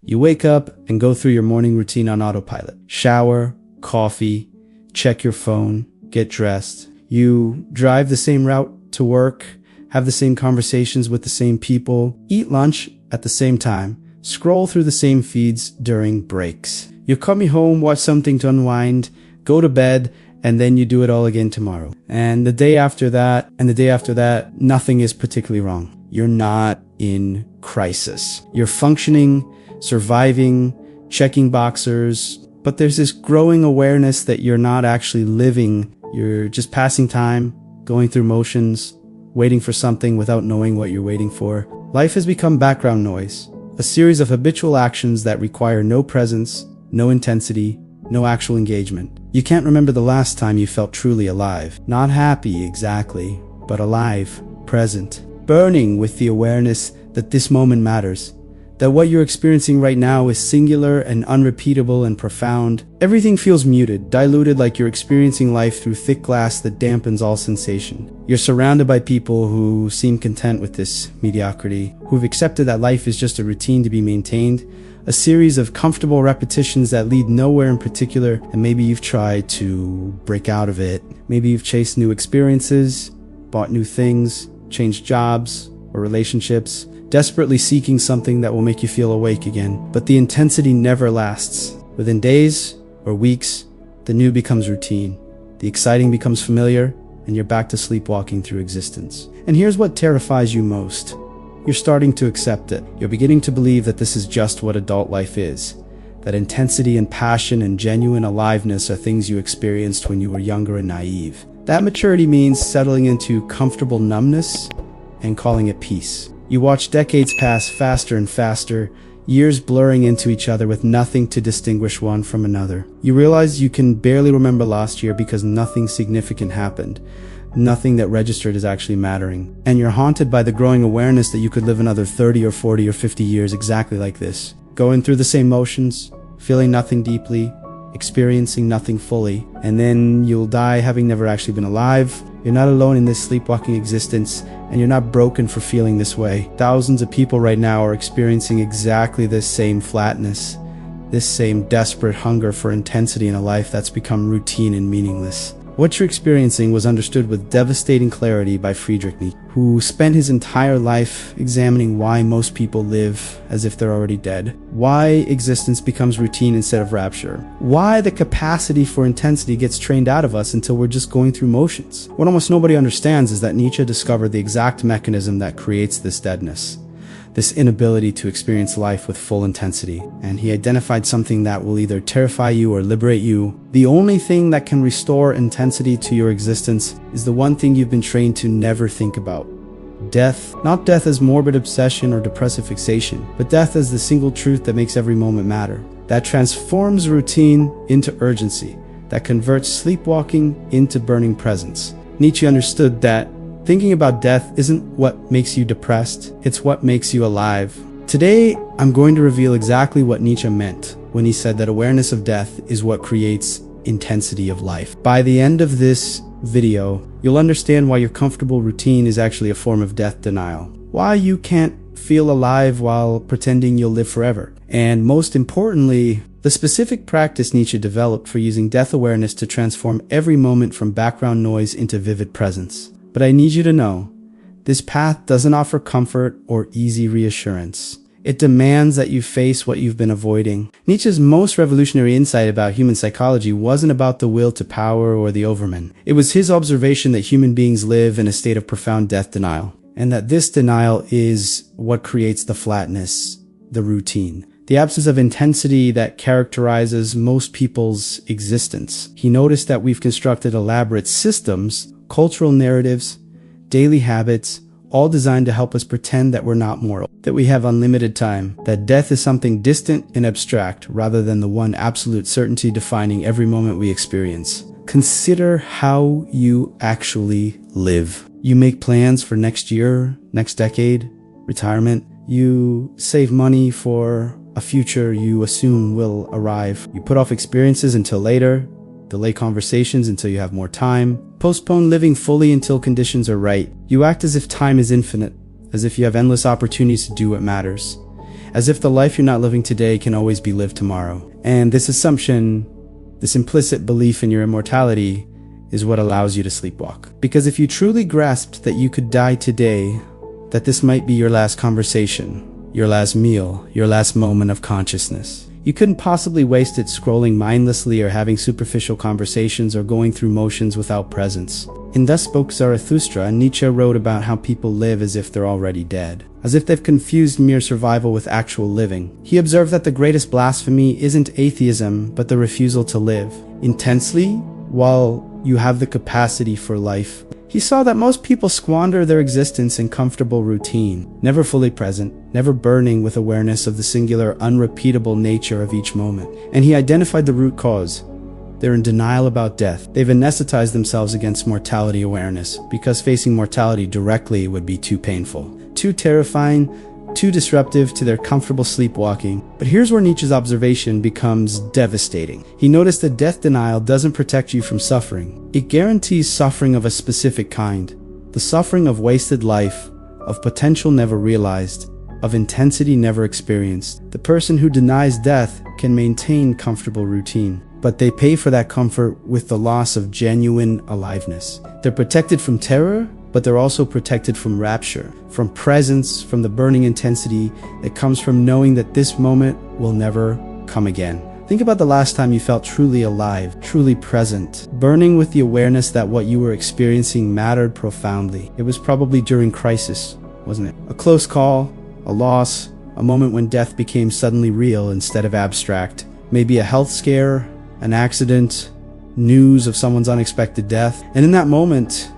You wake up and go through your morning routine on autopilot. Shower, coffee, check your phone, get dressed. You drive the same route to work, have the same conversations with the same people, eat lunch at the same time, scroll through the same feeds during breaks. You come home, watch something to unwind, go to bed, and then you do it all again tomorrow. And the day after that, and the day after that, nothing is particularly wrong. You're not in crisis. You're functioning, surviving, checking boxers, but there's this growing awareness that you're not actually living. You're just passing time, going through motions, waiting for something without knowing what you're waiting for. Life has become background noise, a series of habitual actions that require no presence, no intensity, no actual engagement. You can't remember the last time you felt truly alive. Not happy exactly, but alive, present, burning with the awareness that this moment matters, that what you're experiencing right now is singular and unrepeatable and profound. Everything feels muted, diluted, like you're experiencing life through thick glass that dampens all sensation. You're surrounded by people who seem content with this mediocrity, who've accepted that life is just a routine to be maintained, a series of comfortable repetitions that lead nowhere in particular, and maybe you've tried to break out of it. Maybe you've chased new experiences, bought new things, changed jobs or relationships, desperately seeking something that will make you feel awake again. But the intensity never lasts. Within days or weeks, the new becomes routine. The exciting becomes familiar, and you're back to sleepwalking through existence. And here's what terrifies you most. You're starting to accept it. You're beginning to believe that this is just what adult life is. That intensity and passion and genuine aliveness are things you experienced when you were younger and naive. That maturity means settling into comfortable numbness and calling it peace. You watch decades pass faster and faster, years blurring into each other with nothing to distinguish one from another. You realize you can barely remember last year because nothing significant happened. Nothing that registered is actually mattering. And you're haunted by the growing awareness that you could live another 30 or 40 or 50 years exactly like this. Going through the same motions, feeling nothing deeply, experiencing nothing fully. And then you'll die having never actually been alive. You're not alone in this sleepwalking existence, and you're not broken for feeling this way. Thousands of people right now are experiencing exactly this same flatness, this same desperate hunger for intensity in a life that's become routine and meaningless. What you're experiencing was understood with devastating clarity by Friedrich Nietzsche, who spent his entire life examining why most people live as if they're already dead, why existence becomes routine instead of rapture, why the capacity for intensity gets trained out of us until we're just going through motions. What almost nobody understands is that Nietzsche discovered the exact mechanism that creates this deadness, this inability to experience life with full intensity. And he identified something that will either terrify you or liberate you. The only thing that can restore intensity to your existence is the one thing you've been trained to never think about. Death. Not death as morbid obsession or depressive fixation, but death as the single truth that makes every moment matter. That transforms routine into urgency. That converts sleepwalking into burning presence. Nietzsche understood that thinking about death isn't what makes you depressed, it's what makes you alive. Today, I'm going to reveal exactly what Nietzsche meant when he said that awareness of death is what creates intensity of life. By the end of this video, you'll understand why your comfortable routine is actually a form of death denial. Why you can't feel alive while pretending you'll live forever. And most importantly, the specific practice Nietzsche developed for using death awareness to transform every moment from background noise into vivid presence. But I need you to know, this path doesn't offer comfort or easy reassurance. It demands that you face what you've been avoiding. Nietzsche's most revolutionary insight about human psychology wasn't about the will to power or the overman. It was his observation that human beings live in a state of profound death denial, and that this denial is what creates the flatness, the routine, the absence of intensity that characterizes most people's existence. He noticed that we've constructed elaborate systems, cultural narratives, daily habits, all designed to help us pretend that we're not moral, that we have unlimited time, that death is something distant and abstract rather than the one absolute certainty defining every moment we experience. Consider how you actually live. You make plans for next year, next decade, retirement. You save money for a future you assume will arrive. You put off experiences until later, delay conversations until you have more time, postpone living fully until conditions are right. You act as if time is infinite, as if you have endless opportunities to do what matters. as if the life you're not living today can always be lived tomorrow. And this assumption, this implicit belief in your immortality, is what allows you to sleepwalk. Because if you truly grasped that you could die today, that this might be your last conversation, your last meal, your last moment of consciousness, you couldn't possibly waste it scrolling mindlessly or having superficial conversations or going through motions without presence. In Thus Spoke Zarathustra, Nietzsche wrote about how people live as if they're already dead, as if they've confused mere survival with actual living. He observed that the greatest blasphemy isn't atheism, but the refusal to live intensely while you have the capacity for life. He saw that most people squander their existence in comfortable routine, never fully present, never burning with awareness of the singular, unrepeatable nature of each moment. And he identified the root cause. They're in denial about death. They've anesthetized themselves against mortality awareness, because facing mortality directly would be too painful, too terrifying, too disruptive to their comfortable sleepwalking. But here's where Nietzsche's observation becomes devastating. He noticed that death denial doesn't protect you from suffering. It guarantees suffering of a specific kind. The suffering of wasted life, of potential never realized, of intensity never experienced. The person who denies death can maintain comfortable routine, but they pay for that comfort with the loss of genuine aliveness. They're protected from terror, but they're also protected from rapture, from presence, from the burning intensity that comes from knowing that this moment will never come again. Think about the last time you felt truly alive, truly present, burning with the awareness that what you were experiencing mattered profoundly. It was probably during crisis, wasn't it? A close call, a loss, a moment when death became suddenly real instead of abstract. Maybe a health scare, an accident, news of someone's unexpected death. And in that moment,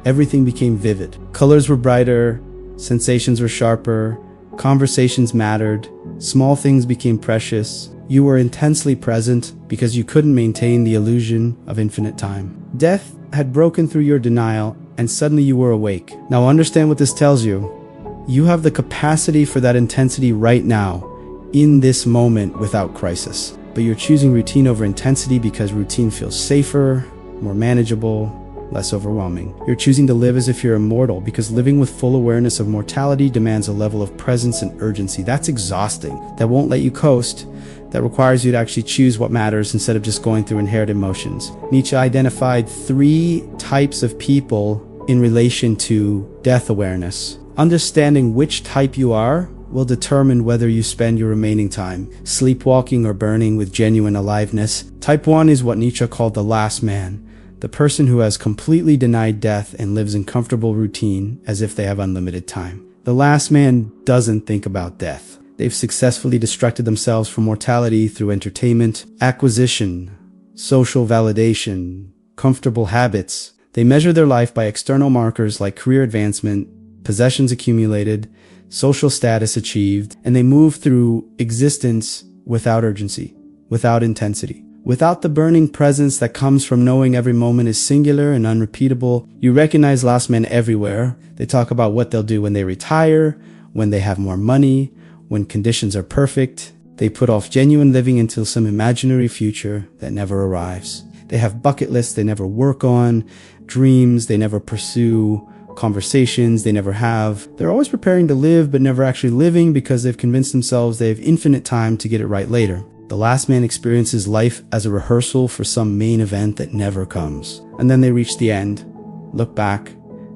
everything became vivid. Colors were brighter, sensations were sharper, conversations mattered, small things became precious. You were intensely present because you couldn't maintain the illusion of infinite time. Death had broken through your denial, and suddenly you were awake. Now understand what this tells you. You have the capacity for that intensity right now, in this moment without crisis. But you're choosing routine over intensity because routine feels safer, more manageable, less overwhelming. You're choosing to live as if you're immortal because living with full awareness of mortality demands a level of presence and urgency. That's exhausting. That won't let you coast. That requires you to actually choose what matters instead of just going through inherited emotions. Nietzsche identified 3 types of people in relation to death awareness. Understanding which type you are will determine whether you spend your remaining time sleepwalking or burning with genuine aliveness. Type 1 is what Nietzsche called the last man. The person who has completely denied death and lives in comfortable routine as if they have unlimited time. The last man doesn't think about death. They've successfully distracted themselves from mortality through entertainment, acquisition, social validation, comfortable habits. They measure their life by external markers like career advancement, possessions accumulated, social status achieved, and they move through existence without urgency, without intensity. Without the burning presence that comes from knowing every moment is singular and unrepeatable. You recognize last men everywhere. They talk about what they'll do when they retire, when they have more money, when conditions are perfect. They put off genuine living until some imaginary future that never arrives. They have bucket lists they never work on, dreams they never pursue, conversations they never have. They're always preparing to live but never actually living because they've convinced themselves they have infinite time to get it right later. The last man experiences life as a rehearsal for some main event that never comes. And then they reach the end, look back,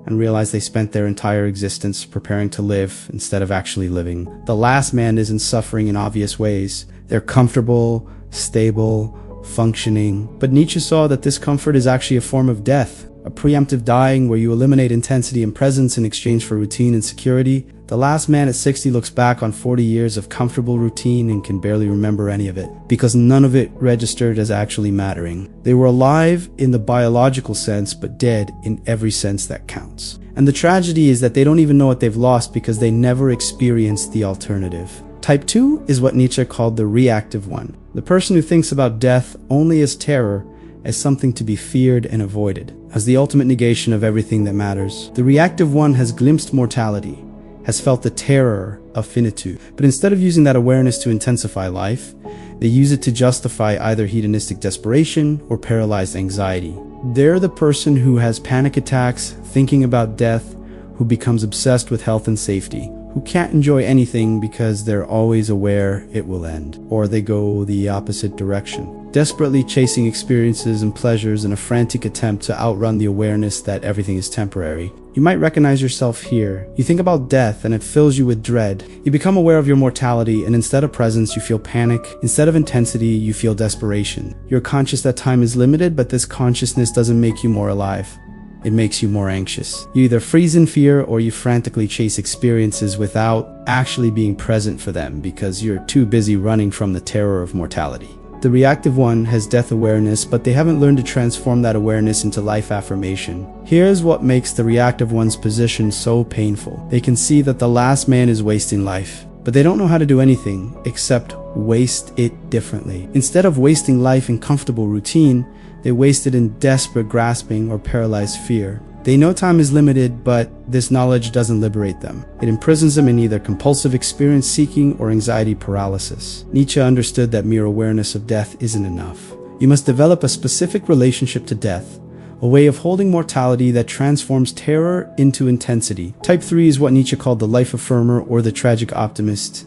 and realize they spent their entire existence preparing to live instead of actually living. The last man isn't suffering in obvious ways. They're comfortable, stable, functioning. But Nietzsche saw that this comfort is actually a form of death, a preemptive dying where you eliminate intensity and presence in exchange for routine and security. The last man at 60 looks back on 40 years of comfortable routine and can barely remember any of it, because none of it registered as actually mattering. They were alive in the biological sense, but dead in every sense that counts. And the tragedy is that they don't even know what they've lost because they never experienced the alternative. Type 2 is what Nietzsche called the reactive one. The person who thinks about death only as terror, as something to be feared and avoided, as the ultimate negation of everything that matters. The reactive one has glimpsed mortality, has felt the terror of finitude. But instead of using that awareness to intensify life, they use it to justify either hedonistic desperation or paralyzed anxiety. They're the person who has panic attacks, thinking about death, who becomes obsessed with health and safety, who who can't enjoy anything because they're always aware it will end, or they go the opposite direction, desperately chasing experiences and pleasures in a frantic attempt to outrun the awareness that everything is temporary. You might recognize yourself here. You think about death and it fills you with dread. You become aware of your mortality, and instead of presence, you feel panic. Instead of intensity, you feel desperation. You're conscious that time is limited, but this consciousness doesn't make you more alive. It makes you more anxious. You either freeze in fear or you frantically chase experiences without actually being present for them because you're too busy running from the terror of mortality. The reactive one has death awareness, but they haven't learned to transform that awareness into life affirmation. Here's what makes the reactive one's position so painful. They can see that the last man is wasting life, but they don't know how to do anything except waste it differently. Instead of wasting life in comfortable routine, they waste it in desperate grasping or paralyzed fear. They know time is limited, but this knowledge doesn't liberate them. It imprisons them in either compulsive experience seeking or anxiety paralysis. Nietzsche understood that mere awareness of death isn't enough. You must develop a specific relationship to death, a way of holding mortality that transforms terror into intensity. Type 3 is what Nietzsche called the life affirmer or the tragic optimist,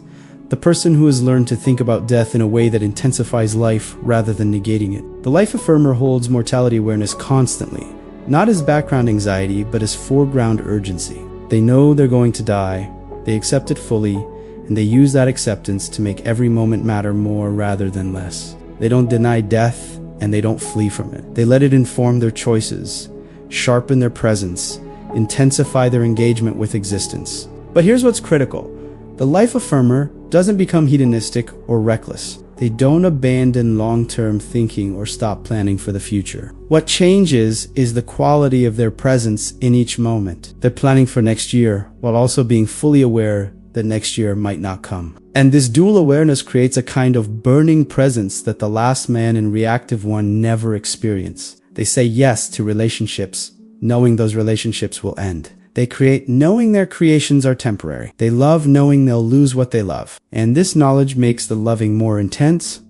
the person who has learned to think about death in a way that intensifies life rather than negating it. The life affirmer holds mortality awareness constantly, not as background anxiety, but as foreground urgency. They know they're going to die, they accept it fully, and they use that acceptance to make every moment matter more rather than less. They don't deny death, and they don't flee from it. They let it inform their choices, sharpen their presence, intensify their engagement with existence. But here's what's critical. The life affirmer doesn't become hedonistic or reckless. They don't abandon long-term thinking or stop planning for the future. What changes is the quality of their presence in each moment. They're planning for next year while also being fully aware that next year might not come. And this dual awareness creates a kind of burning presence that the last man and reactive one never experience. They say yes to relationships, knowing those relationships will end. They create knowing their creations are temporary. They love knowing they'll lose what they love. And this knowledge makes the loving more intense,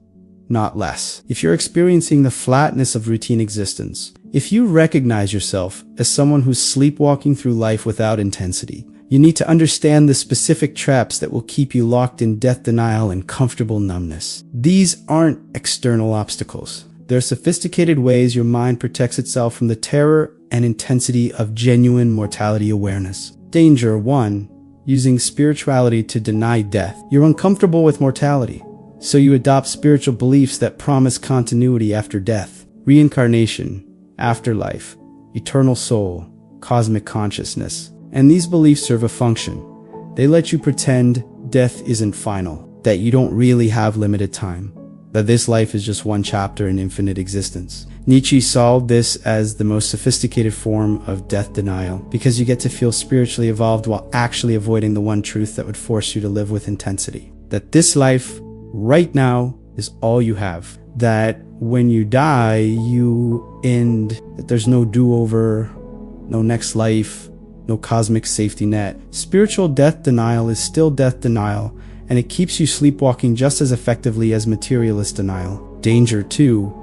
not less. If you're experiencing the flatness of routine existence, if you recognize yourself as someone who's sleepwalking through life without intensity, you need to understand the specific traps that will keep you locked in death denial and comfortable numbness. These aren't external obstacles. They're sophisticated ways your mind protects itself from the terror and intensity of genuine mortality awareness. Danger 1. Using spirituality to deny death. You're uncomfortable with mortality, so you adopt spiritual beliefs that promise continuity after death. Reincarnation, afterlife, eternal soul, cosmic consciousness. And these beliefs serve a function. They let you pretend death isn't final, that you don't really have limited time, that this life is just one chapter in infinite existence. Nietzsche saw this as the most sophisticated form of death denial, because you get to feel spiritually evolved while actually avoiding the one truth that would force you to live with intensity. That this life, right now, is all you have. That when you die, you end, that there's no do-over, no next life, no cosmic safety net. Spiritual death denial is still death denial, and it keeps you sleepwalking just as effectively as materialist denial. Danger 2.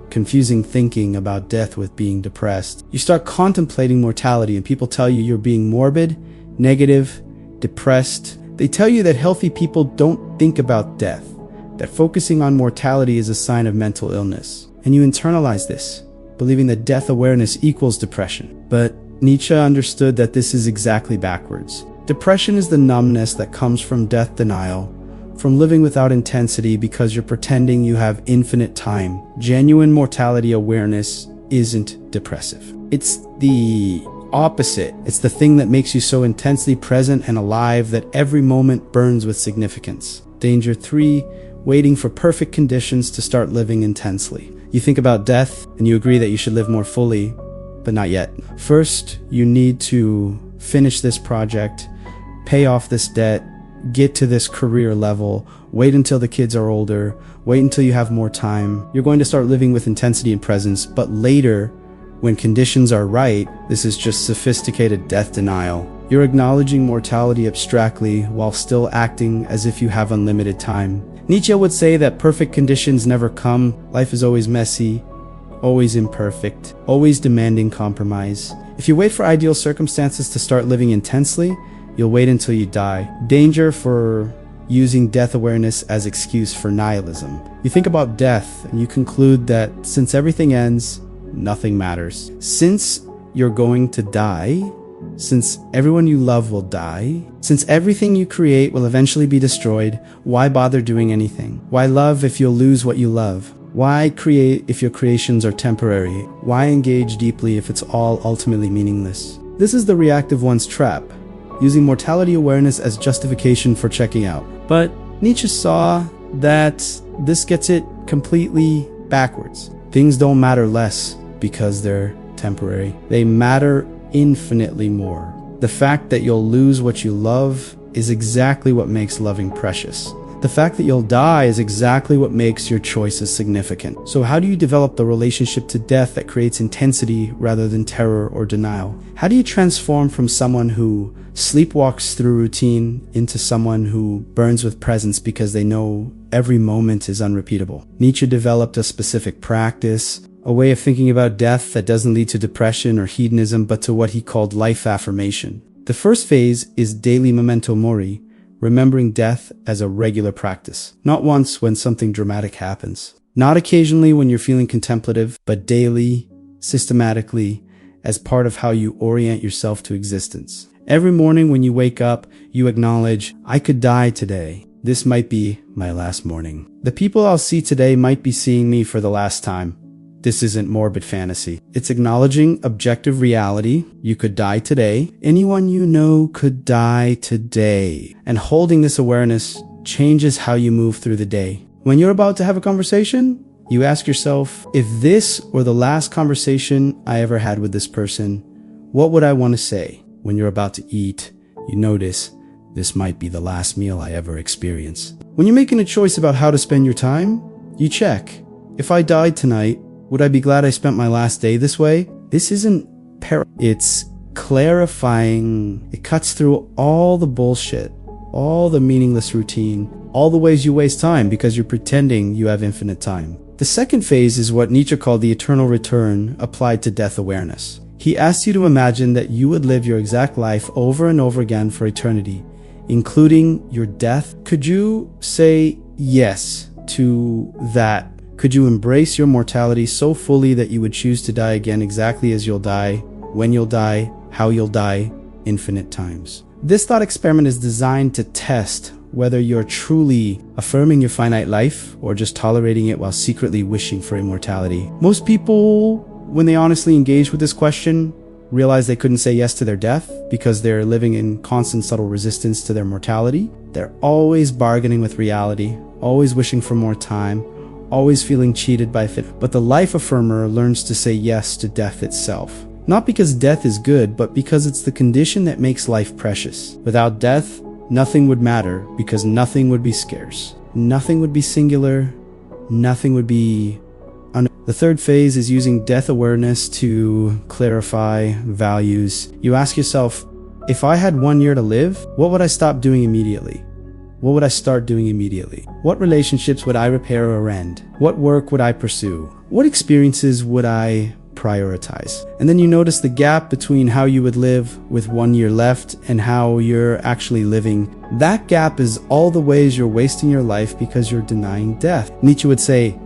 Confusing thinking about death with being depressed. You start contemplating mortality and people tell you you're being morbid, negative, depressed. They tell you that healthy people don't think about death, that focusing on mortality is a sign of mental illness. And you internalize this, believing that death awareness equals depression. But Nietzsche understood that this is exactly backwards. Depression is the numbness that comes from death denial, from living without intensity because you're pretending you have infinite time. Genuine mortality awareness isn't depressive. It's the opposite. It's the thing that makes you so intensely present and alive that every moment burns with significance. Danger 3, waiting for perfect conditions to start living intensely. You think about death and you agree that you should live more fully, but not yet. First, you need to finish this project, pay off this debt, get to this career level, wait until the kids are older, wait until you have more time. You're going to start living with intensity and presence, but later, when conditions are right, this is just sophisticated death denial. You're acknowledging mortality abstractly while still acting as if you have unlimited time. Nietzsche would say that perfect conditions never come. Life is always messy, always imperfect, always demanding compromise. If you wait for ideal circumstances to start living intensely, You'll wait until you die. Danger for using death awareness as excuse for nihilism. You think about death and you conclude that since everything ends, nothing matters. Since you're going to die, since everyone you love will die, since everything you create will eventually be destroyed, why bother doing anything? Why love if you'll lose what you love? Why create if your creations are temporary? Why engage deeply if it's all ultimately meaningless? This is the reactive one's trap, using mortality awareness as justification for checking out. But Nietzsche saw that this gets it completely backwards. Things don't matter less because they're temporary. They matter infinitely more. The fact that you'll lose what you love is exactly what makes loving precious. The fact that you'll die is exactly what makes your choices significant. So how do you develop the relationship to death that creates intensity rather than terror or denial? How do you transform from someone who sleepwalks through routine into someone who burns with presence because they know every moment is unrepeatable? Nietzsche developed a specific practice, a way of thinking about death that doesn't lead to depression or hedonism, but to what he called life affirmation. The first phase is daily memento mori, remembering death as a regular practice. Not once when something dramatic happens. Not occasionally when you're feeling contemplative, but daily, systematically, as part of how you orient yourself to existence. Every morning when you wake up, you acknowledge, I could die today. This might be my last morning. The people I'll see today might be seeing me for the last time. This isn't morbid fantasy. It's acknowledging objective reality. You could die today. Anyone you know could die today. And holding this awareness changes how you move through the day. When you're about to have a conversation, you ask yourself, if this were the last conversation I ever had with this person, what would I want to say? When you're about to eat, you notice, this might be the last meal I ever experience. When you're making a choice about how to spend your time, you check. If I died tonight, would I be glad I spent my last day this way? This isn't it's clarifying. It cuts through all the bullshit, all the meaningless routine, all the ways you waste time because you're pretending you have infinite time. The second phase is what Nietzsche called the eternal return applied to death awareness. He asked you to imagine that you would live your exact life over and over again for eternity, including your death. Could you say yes to that? Could you embrace your mortality so fully that you would choose to die again exactly as you'll die, when you'll die, how you'll die, infinite times? This thought experiment is designed to test whether you're truly affirming your finite life or just tolerating it while secretly wishing for immortality. Most people, when they honestly engage with this question, realize they couldn't say yes to their death because they're living in constant subtle resistance to their mortality. They're always bargaining with reality, always wishing for more time, always feeling cheated by fate. But the life affirmer learns to say yes to death itself. Not because death is good, but because it's the condition that makes life precious. Without death, nothing would matter because nothing would be scarce. Nothing would be singular. Nothing would be The third phase is using death awareness to clarify values. You ask yourself, if I had 1 year to live, what would I stop doing immediately? What would I start doing immediately? What relationships would I repair or end? What work would I pursue? What experiences would I prioritize? And then you notice the gap between how you would live with 1 year left and how you're actually living. That gap is all the ways you're wasting your life because you're denying death. Nietzsche would say,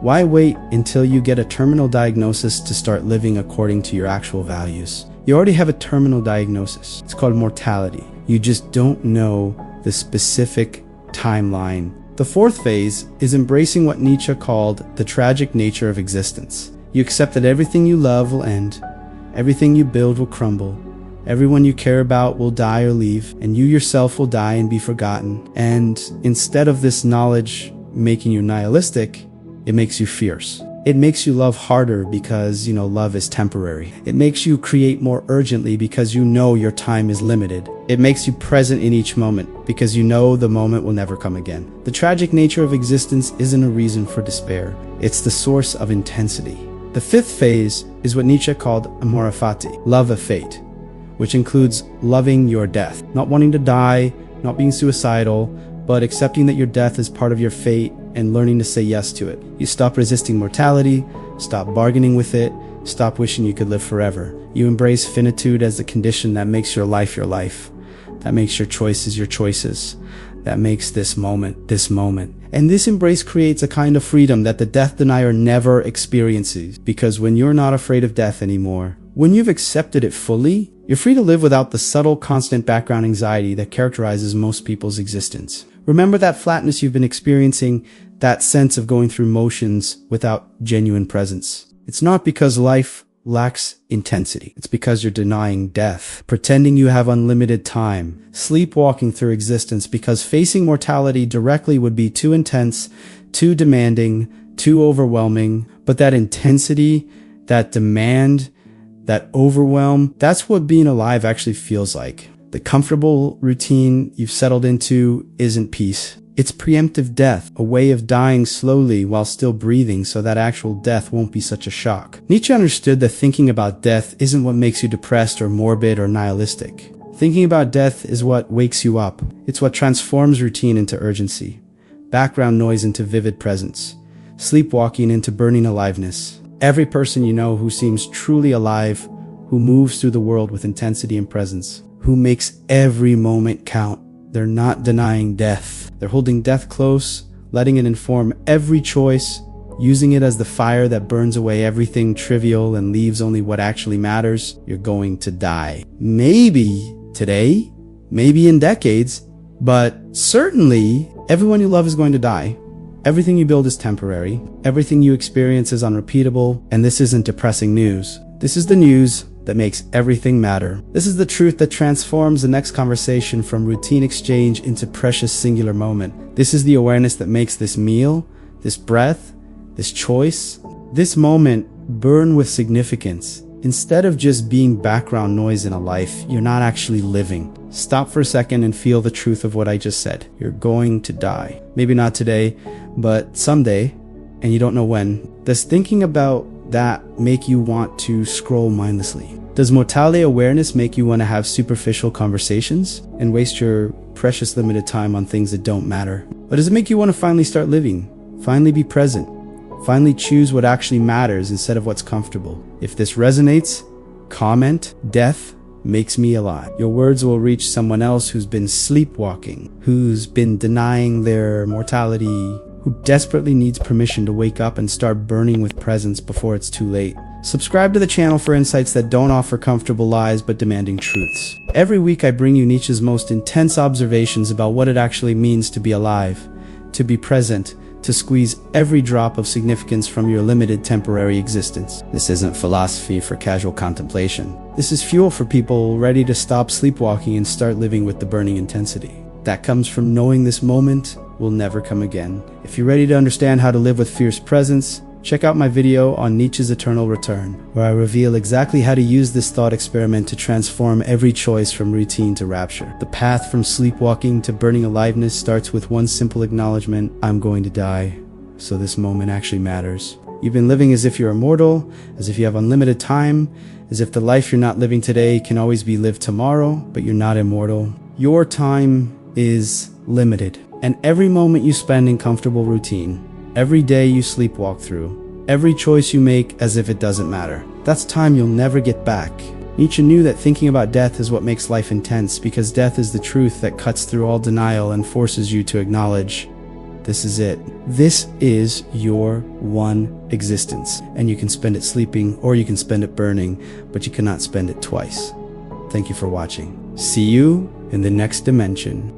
why wait until you get a terminal diagnosis to start living according to your actual values? You already have a terminal diagnosis. It's called mortality. You just don't know the specific timeline. The fourth phase is embracing what Nietzsche called the tragic nature of existence. You accept that everything you love will end, everything you build will crumble, everyone you care about will die or leave, and you yourself will die and be forgotten. And instead of this knowledge making you nihilistic, it makes you fierce. It makes you love harder because, love is temporary. It makes you create more urgently because you know your time is limited. It makes you present in each moment because you know the moment will never come again. The tragic nature of existence isn't a reason for despair. It's the source of intensity. The fifth phase is what Nietzsche called amore fati, love of fate, which includes loving your death, not wanting to die, not being suicidal, but accepting that your death is part of your fate and learning to say yes to it. You stop resisting mortality, stop bargaining with it, stop wishing you could live forever. You embrace finitude as the condition that makes your life your life. that makes your choices your choices, that makes this moment this moment. And this embrace creates a kind of freedom that the death denier never experiences, because when you're not afraid of death anymore, when you've accepted it fully, you're free to live without the subtle, constant background anxiety that characterizes most people's existence. Remember that flatness you've been experiencing, that sense of going through motions without genuine presence. It's not because life lacks intensity. It's because you're denying death, pretending you have unlimited time, sleepwalking through existence because facing mortality directly would be too intense, too demanding, too overwhelming. But that intensity, that demand, that overwhelm, that's what being alive actually feels like. The comfortable routine you've settled into isn't peace. It's preemptive death, a way of dying slowly while still breathing so that actual death won't be such a shock. Nietzsche understood that thinking about death isn't what makes you depressed or morbid or nihilistic. Thinking about death is what wakes you up. It's what transforms routine into urgency, background noise into vivid presence, sleepwalking into burning aliveness. Every person you know who seems truly alive, who moves through the world with intensity and presence, who makes every moment count, they're not denying death. They're holding death close, letting it inform every choice, using it as the fire that burns away everything trivial and leaves only what actually matters. You're going to die. Maybe today, maybe in decades, but certainly everyone you love is going to die. Everything you build is temporary. Everything you experience is unrepeatable. And this isn't depressing news. This is the news that makes everything matter. This is the truth that transforms the next conversation from routine exchange into precious singular moment. This is the awareness that makes this meal, this breath, this choice, this moment burn with significance. Instead of just being background noise in a life, you're not actually living. Stop for a second and feel the truth of what I just said. You're going to die. Maybe not today, but someday, and you don't know when. Does thinking about that make you want to scroll mindlessly? Does mortality awareness make you want to have superficial conversations and waste your precious limited time on things that don't matter? Or does it make you want to finally start living? Finally be present? Finally choose what actually matters instead of what's comfortable? If this resonates, comment, death makes me alive. Your words will reach someone else who's been sleepwalking, who's been denying their mortality, who desperately needs permission to wake up and start burning with presence before it's too late. Subscribe to the channel for insights that don't offer comfortable lies but demanding truths. Every week I bring you Nietzsche's most intense observations about what it actually means to be alive, to be present, to squeeze every drop of significance from your limited temporary existence. This isn't philosophy for casual contemplation. This is fuel for people ready to stop sleepwalking and start living with the burning intensity that comes from knowing this moment will never come again. If you're ready to understand how to live with fierce presence, check out my video on Nietzsche's Eternal Return, where I reveal exactly how to use this thought experiment to transform every choice from routine to rapture. The path from sleepwalking to burning aliveness starts with one simple acknowledgement: I'm going to die, so this moment actually matters. You've been living as if you're immortal, as if you have unlimited time, as if the life you're not living today can always be lived tomorrow, but you're not immortal. Your time is limited, and every moment you spend in comfortable routine, every day you sleepwalk through, every choice you make as if it doesn't matter, that's time you'll never get back. Nietzsche knew that thinking about death is what makes life intense, because death is the truth that cuts through all denial and forces you to acknowledge, this is it. This is your one existence, and you can spend it sleeping or you can spend it burning, but you cannot spend it twice. Thank you for watching. See you in the next dimension.